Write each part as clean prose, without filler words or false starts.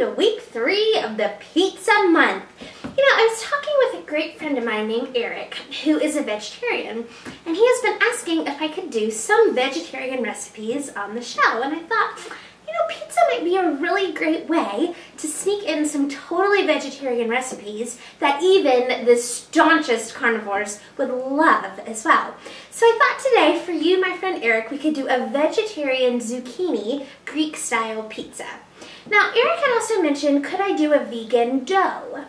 to week 3 of the pizza month. You know, I was talking with a great friend of mine named Eric, who is a vegetarian, and he has been asking if I could do some vegetarian recipes on the show, and I thought, you know, pizza might be a really great way to sneak in some totally vegetarian recipes that even the staunchest carnivores would love as well. So I thought today, for you, my friend Eric, we could do a vegetarian zucchini Greek-style pizza. Now, Eric had also mentioned, could I do a vegan dough?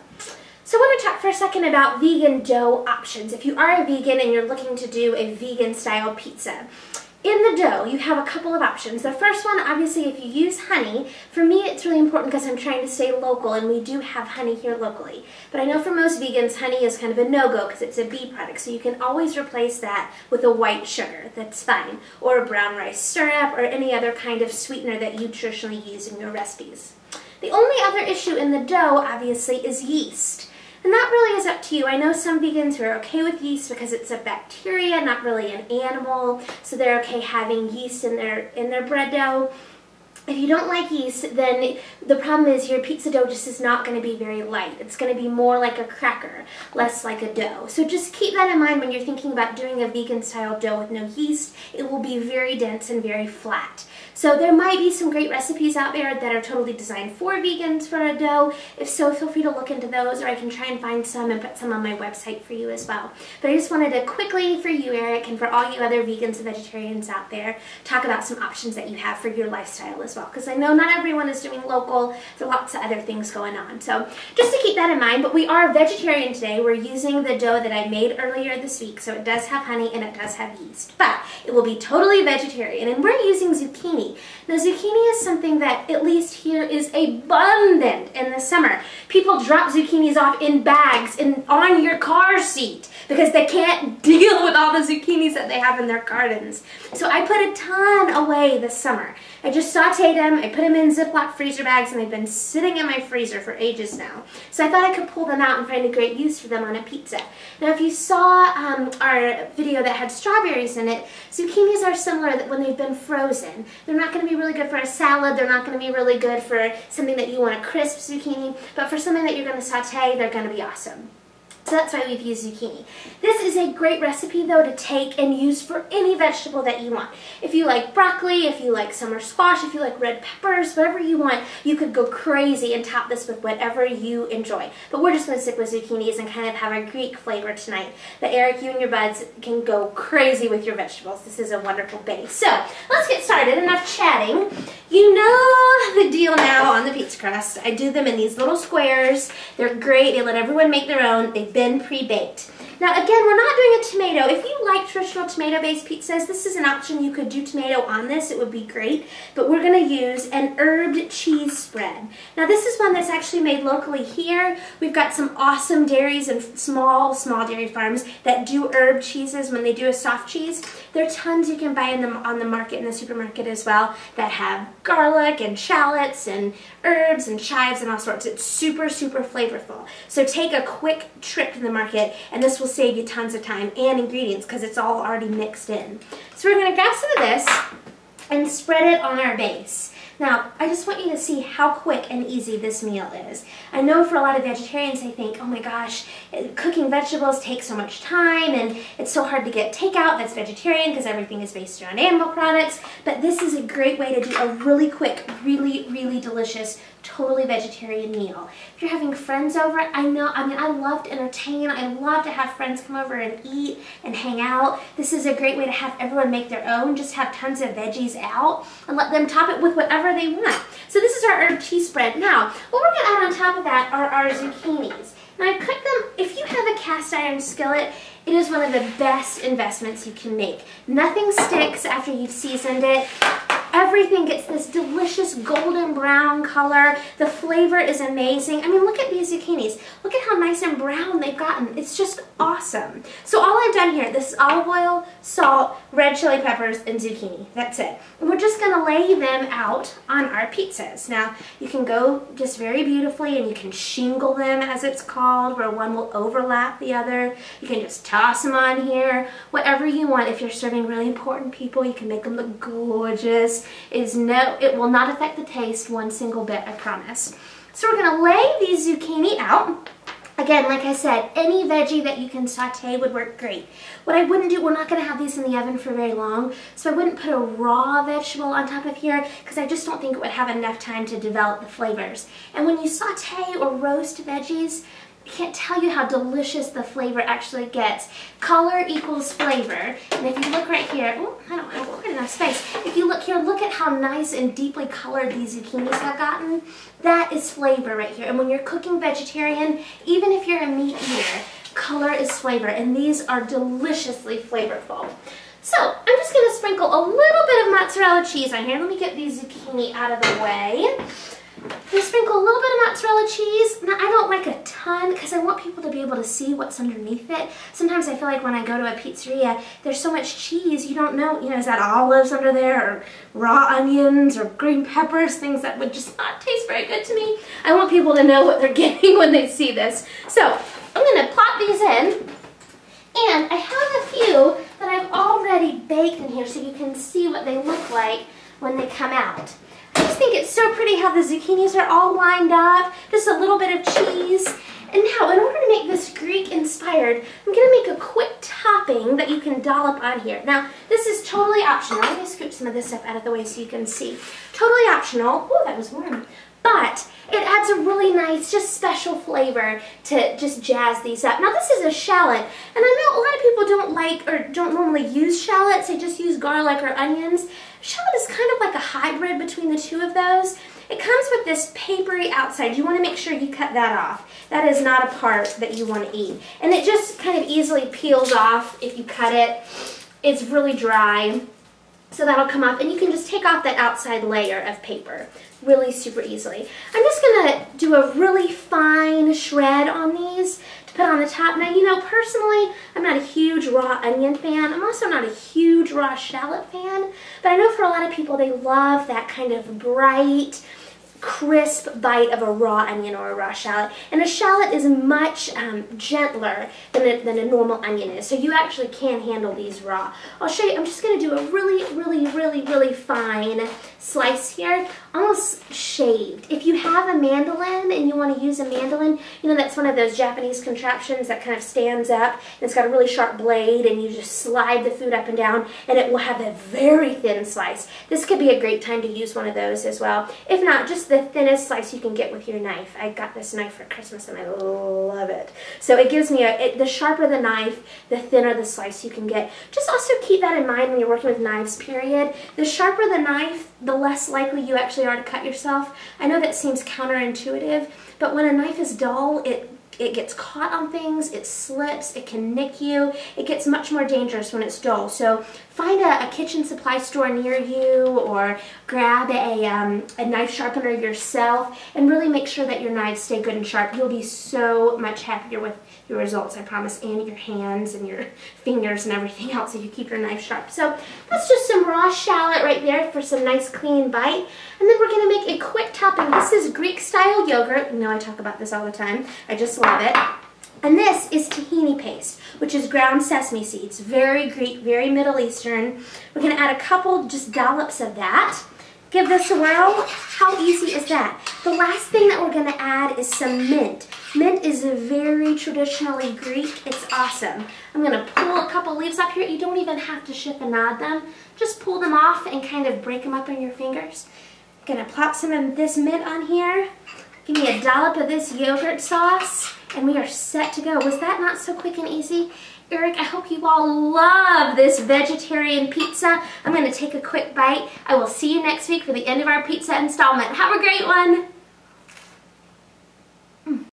So I want to talk for a second about vegan dough options. If you are a vegan and you're looking to do a vegan-style pizza, in the dough, you have a couple of options. The first one, obviously, if you use honey, for me it's really important because I'm trying to stay local and we do have honey here locally. But I know for most vegans, honey is kind of a no-go because it's a bee product, so you can always replace that with a white sugar. That's fine. Or a brown rice syrup or any other kind of sweetener that you traditionally use in your recipes. The only other issue in the dough, obviously, is yeast. And that really is up to you. I know some vegans who are okay with yeast because it's a bacteria, not really an animal, so they're okay having yeast in their bread dough. If you don't like yeast, then the problem is your pizza dough just is not going to be very light. It's going to be more like a cracker, less like a dough. So just keep that in mind when you're thinking about doing a vegan-style dough with no yeast. It will be very dense and very flat. So there might be some great recipes out there that are totally designed for vegans for a dough. If so, feel free to look into those, or I can try and find some and put some on my website for you as well. But I just wanted to quickly, for you, Eric, and for all you other vegans and vegetarians out there, talk about some options that you have for your lifestyle as well. Because I know not everyone is doing local. There are lots of other things going on. So just to keep that in mind, but we are vegetarian today. We're using the dough that I made earlier this week. So it does have honey and it does have yeast. But it will be totally vegetarian. And we're using zucchini. Now, zucchini is something that, at least here, is abundant in the summer. People drop zucchinis off in bags on your car seat because they can't deal with all the zucchinis that they have in their gardens. So I put a ton away this summer. I just sauteed them, I put them in Ziploc freezer bags, and they've been sitting in my freezer for ages now. So I thought I could pull them out and find a great use for them on a pizza. Now, if you saw our video that had strawberries in it, zucchinis are similar when they've been frozen. They're not going to be really good for a salad, they're not going to be really good for something that you want a crisp zucchini, but for something that you're going to saute, they're going to be awesome. So that's why we've used zucchini. This is a great recipe, though, to take and use for any vegetable that you want. If you like broccoli, if you like summer squash, if you like red peppers, whatever you want, you could go crazy and top this with whatever you enjoy. But we're just going to stick with zucchinis and kind of have a Greek flavor tonight. But Eric, you and your buds can go crazy with your vegetables. This is a wonderful base. So let's get started. Enough chatting. You know the deal now on the pizza crust. I do them in these little squares. They're great. They let everyone make their own. They've been pre-baked. Now again, we're not doing a tomato. If you like traditional tomato-based pizzas, this is an option. You could do tomato on this. It would be great. But we're going to use an herbed cheese spread. Now this is one that's actually made locally here. We've got some awesome dairies and small dairy farms that do herb cheeses when they do a soft cheese. There are tons you can buy on the market, in the supermarket as well, that have garlic and shallots and herbs and chives and all sorts. It's super, super flavorful. So take a quick trip to the market, and this will save you tons of time and ingredients because it's all already mixed in. So we're going to grab some of this and spread it on our base. Now, I just want you to see how quick and easy this meal is. I know for a lot of vegetarians, they think, oh my gosh, cooking vegetables takes so much time and it's so hard to get takeout that's vegetarian because everything is based around animal products. But this is a great way to do a really quick, really, really delicious, totally vegetarian meal. If you're having friends over, I love to entertain. I love to have friends come over and eat and hang out. This is a great way to have everyone make their own. Just have tons of veggies out and let them top it with whatever they want. So this is our herb cheese spread. Now, what we're going to add on top of that are our zucchinis. Now, I cook them, if you have a cast iron skillet, it is one of the best investments you can make. Nothing sticks after you've seasoned it. Everything gets this delicious golden brown color. The flavor is amazing. I mean, look at these zucchinis. Look at how nice and brown they've gotten. It's just awesome. So all I've done here, this is olive oil, salt, red chili peppers, and zucchini. That's it. And we're just gonna lay them out on our pizzas. Now, you can go just very beautifully and you can shingle them, as it's called, where one will overlap the other. You can just toss them on here. Whatever you want. If you're serving really important people, you can make them look gorgeous. It will not affect the taste one single bit, I promise. So we're gonna lay these zucchini out. Again, like I said, any veggie that you can saute would work great. What I wouldn't do, we're not going to have these in the oven for very long, so I wouldn't put a raw vegetable on top of here because I just don't think it would have enough time to develop the flavors. And when you saute or roast veggies, I can't tell you how delicious the flavor actually gets. Color equals flavor. And if you look right here, oh, I don't have quite enough space. If you look here, look at how nice and deeply colored these zucchinis have gotten. That is flavor right here. And when you're cooking vegetarian, even if you're a meat eater, color is flavor. And these are deliciously flavorful. So I'm just going to sprinkle a little bit of mozzarella cheese on here. Let me get these zucchini out of the way. Just sprinkle a little bit of mozzarella cheese. Now, I don't like a ton because I want people to be able to see what's underneath it. Sometimes I feel like when I go to a pizzeria, there's so much cheese, you don't know, is that olives under there or raw onions or green peppers, things that would just not taste very good to me. I want people to know what they're getting when they see this. So, I'm going to plop these in. And I have a few that I've already baked in here so you can see what they look like when they come out. I just think it's so pretty how the zucchinis are all lined up, just a little bit of cheese. And now, in order to make this Greek-inspired, I'm going to make a quick topping that you can dollop on here. Now, this is totally optional. Let me scoop some of this stuff out of the way so you can see. Totally optional. Oh, that was warm. But it adds a really nice, just special flavor to just jazz these up. Now, this is a shallot, and I know a lot of people don't like or don't normally use shallots. They just use garlic or onions. Shallot is kind of like a hybrid between the two of those. It comes with this papery outside. You want to make sure you cut that off. That is not a part that you want to eat. And it just kind of easily peels off if you cut it. It's really dry, so that'll come off. And you can just take off that outside layer of paper really super easily. I'm just going to do a really fine shred on these to put on the top. Now, personally, I'm not a huge raw onion fan. I'm also not a huge raw shallot fan, but I know for a lot of people, they love that kind of bright, crisp bite of a raw onion or a raw shallot. And a shallot is much gentler than a normal onion is, so you actually can handle these raw. I'll show you. I'm just going to do a really fine slice here, almost shaved. If you have a mandolin and you want to use a mandolin, that's one of those Japanese contraptions that kind of stands up and it's got a really sharp blade and you just slide the food up and down and it will have a very thin slice. This could be a great time to use one of those as well. If not, just the thinnest slice you can get with your knife. I got this knife for Christmas and I love it. So it gives me the sharper the knife, the thinner the slice you can get. Just also keep that in mind when you're working with knives, period. The sharper the knife, the less likely you actually are to cut yourself. I know that seems counterintuitive, but when a knife is dull, it gets caught on things, it slips, it can nick you. It gets much more dangerous when it's dull. So find a kitchen supply store near you or grab a knife sharpener yourself and really make sure that your knives stay good and sharp. You'll be so much happier with your results, I promise, and your hands and your fingers and everything else if you keep your knife sharp. So that's just some raw shallot right there for some nice clean bite. And then we're going to make a quick topping. This is Greek-style yogurt. You know I talk about this all the time. I just love it. And this is tahini paste, which is ground sesame seeds. Very Greek, very Middle Eastern. We're going to add a couple just dollops of that. Give this a whirl. How easy is that? The last thing that we're going to add is some mint. Mint is very traditionally Greek. It's awesome. I'm going to pull a couple leaves up here. You don't even have to chiffonade them. Just pull them off and kind of break them up in your fingers. I'm going to plop some of this mint on here. Give me a dollop of this yogurt sauce, and we are set to go. Was that not so quick and easy? Eric, I hope you all love this vegetarian pizza. I'm going to take a quick bite. I will see you next week for the end of our pizza installment. Have a great one.